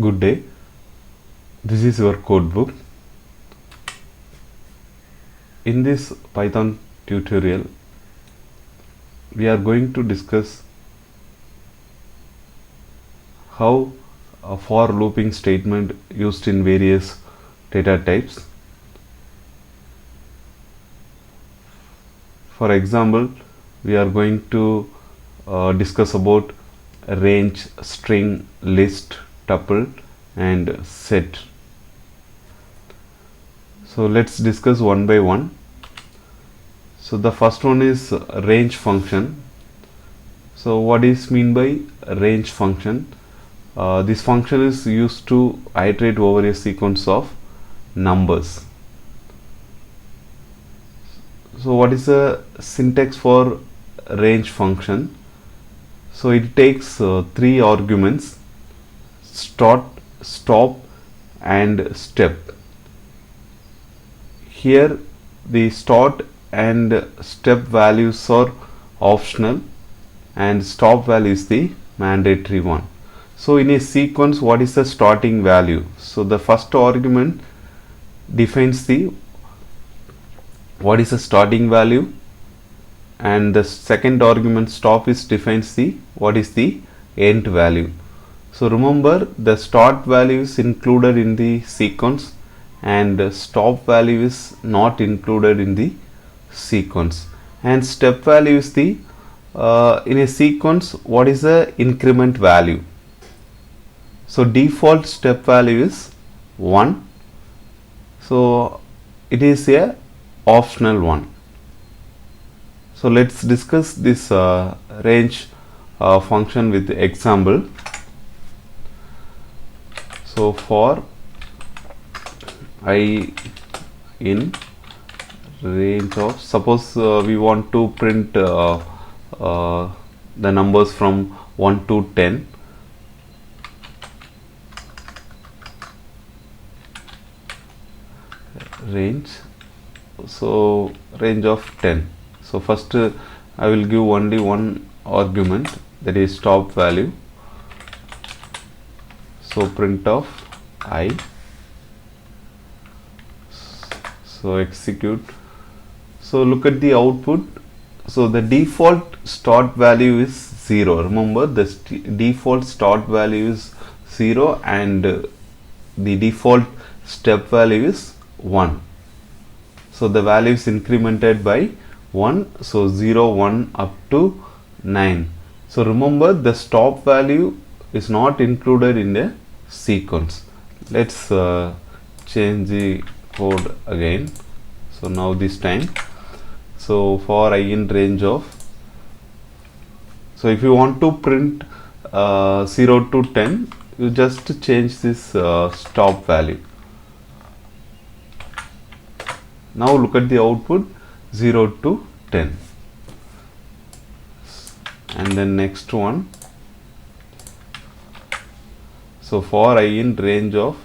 Good day, this is your codebook. In this Python tutorial, we are going to discuss how a for looping statement used in various data types. For example, we are going to discuss about range, string, list, tuple and set. So let's discuss one by one. So the first one is range function. So what is mean by range function? This function is used to iterate over a sequence of numbers. So what is the syntax for range function? So it takes three arguments: start, stop and step. Here the start and step values are optional and stop value is the mandatory one. So in a sequence, what is the starting value? So the first argument defines the what is the starting value, and the second argument stop is defines the what is the end value. So remember, the start value is included in the sequence and stop value is not included in the sequence, and step value is the in a sequence what is the increment value. So default step value is 1, so it is a optional one. So let's discuss this range function with example. So for I in range of, suppose we want to print the numbers from 1 to 10. Range, so range of 10. So first I will give only one argument, that is stop value. So print of I. So execute. So look at the output. So the default start value is 0. Remember, the default start value is 0 and the default step value is 1. So the value is incremented by 1. So 0, 1 up to 9. So remember, the stop value is not included in the sequence. Let's change the code again. So now this time, so for I in range of, so if you want to print 0 to 10, you just change this stop value. Now look at the output, 0 to 10. And then next one, so for I in range of,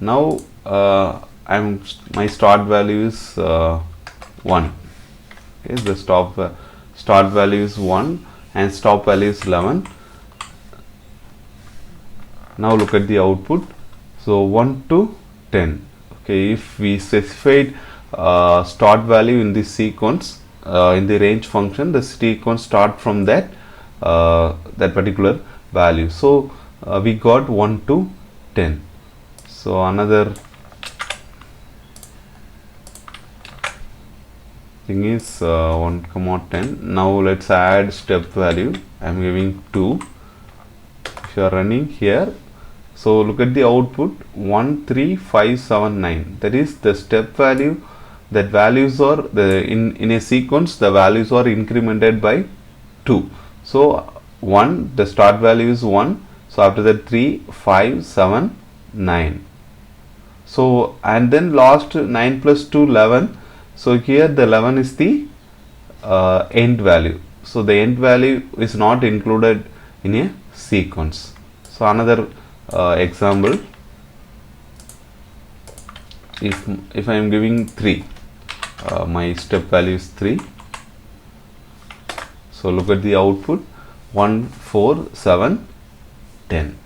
now my start value is 1. Okay, the start value is 1 and stop value is 11. Now look at the output, so 1 to 10. Okay, if we specified start value in this sequence in the range function, the sequence start from that that particular value. So we got 1 to 10. So another thing is 1, 10. Now let's add step value. I am giving 2. If you are running here, so look at the output, 1, 3, 5, 7, 9. That is the step value. That values are in a sequence, the values are incremented by 2. So 1, the start value is 1. So after that 3, 5, 7, 9. So and then last 9 plus 2, 11. So here the 11 is the end value. So the end value is not included in a sequence. So another example, if I am giving 3, my step value is 3. So look at the output, 1, 4, 7, 10.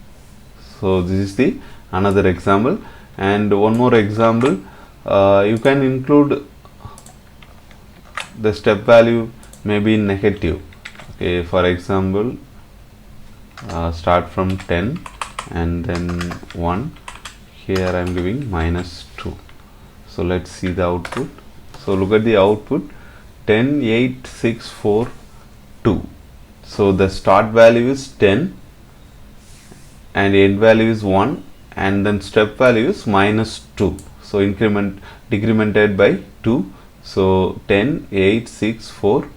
So this is the another example, and one more example, you can include the step value may be negative. Okay, for example, start from 10 and then 1. Here I am giving -2. So let's see the output. So look at the output, 10, 8, 6, 4, 2. So the start value is 10 and end value is 1, and then step value is -2. So decremented by 2. So 10, 8, 6, 4,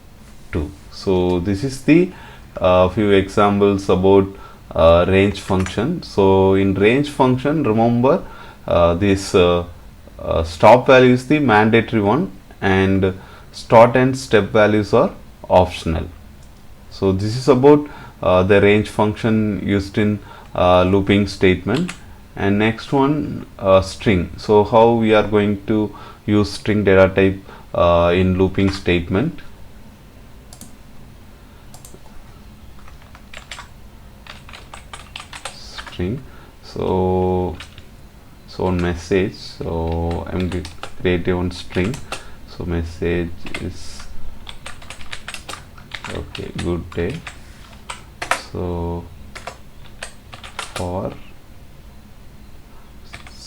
2. So this is the few examples about range function. So in range function, remember this stop value is the mandatory one and start and step values are optional. So this is about the range function used in looping statement. And next one, string. So how we are going to use string data type in looping statement. String. So on message, so I'm creating one string. So message is okay, good day. So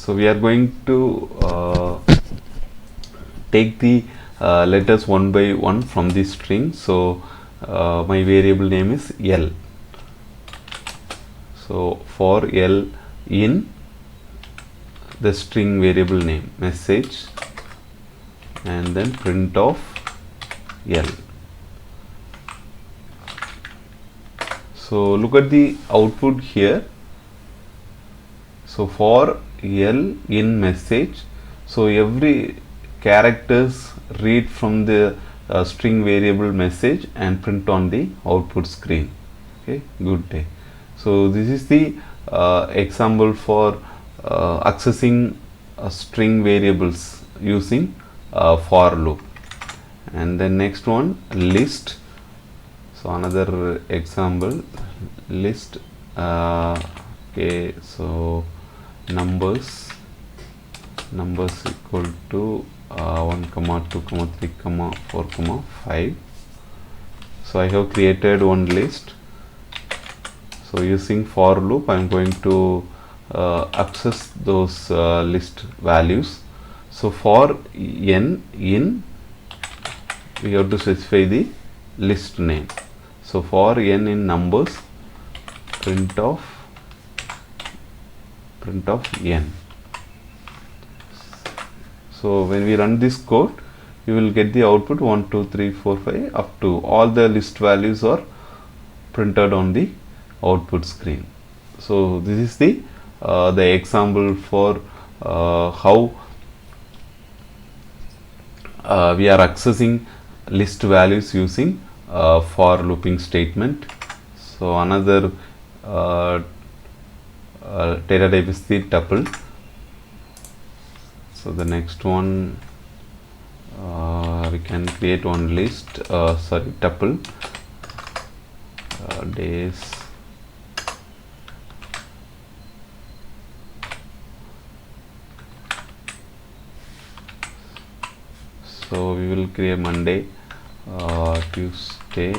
we are going to take the letters one by one from the string. So my variable name is L. So for L in the string variable name message, and then print of L. So look at the output here. So for L in message, so every characters read from the string variable message and print on the output screen. Okay, good day. So this is the example for accessing string variables using for loop. And then next one, list. So another example, list. Okay, so numbers equal to 1, 2, 3, 4, 5. So I have created one list. So using for loop, I am going to access those list values. So for n in, we have to specify the list name. So for n in numbers, print of n. So when we run this code, you will get the output 1, 2, 3, 4, 5 up to all the list values are printed on the output screen. So this is the example for how we are accessing list values using for looping statement. So another data type is the tuple. So the next one, we can create one list, tuple, days. So we will create Monday, Tuesday,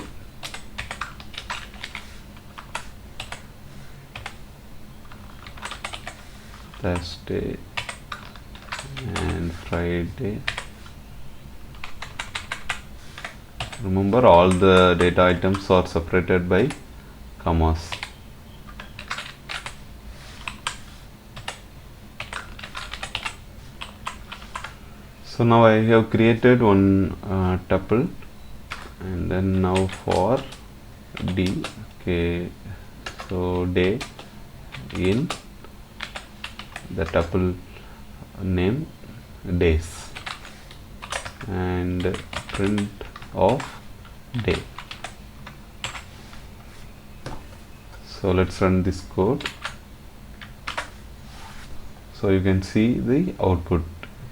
Thursday and Friday. Remember, all the data items are separated by commas. So now I have created one tuple, and then now for D. Okay, so day in the tuple name days and print of day. So let's run this code. So you can see the output.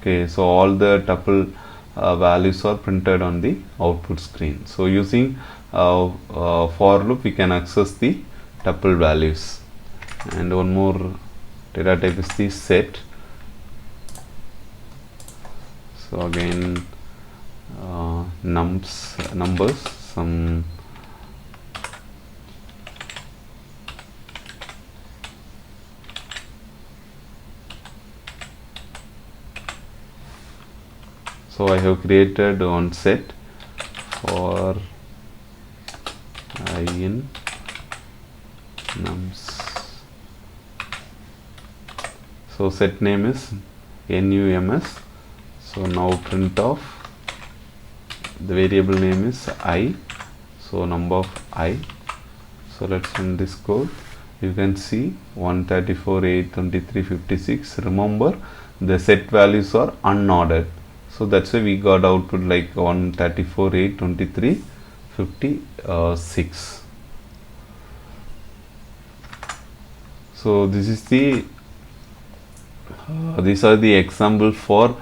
Okay, so all the tuple values are printed on the output screen. So using for loop, we can access the tuple values. and one more data type is the set. So again numbers, some so I have created one set for I in nums. So set name is nums. So now print off, the variable name is I, so number of I. So let's run this code. You can see 134, 8, 23, 56. Remember, the set values are unordered, so that's why we got output like 134, 8, 23, 56. So this is the these are the example for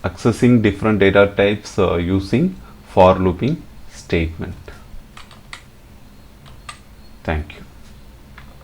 accessing different data types using for looping statement. Thank you.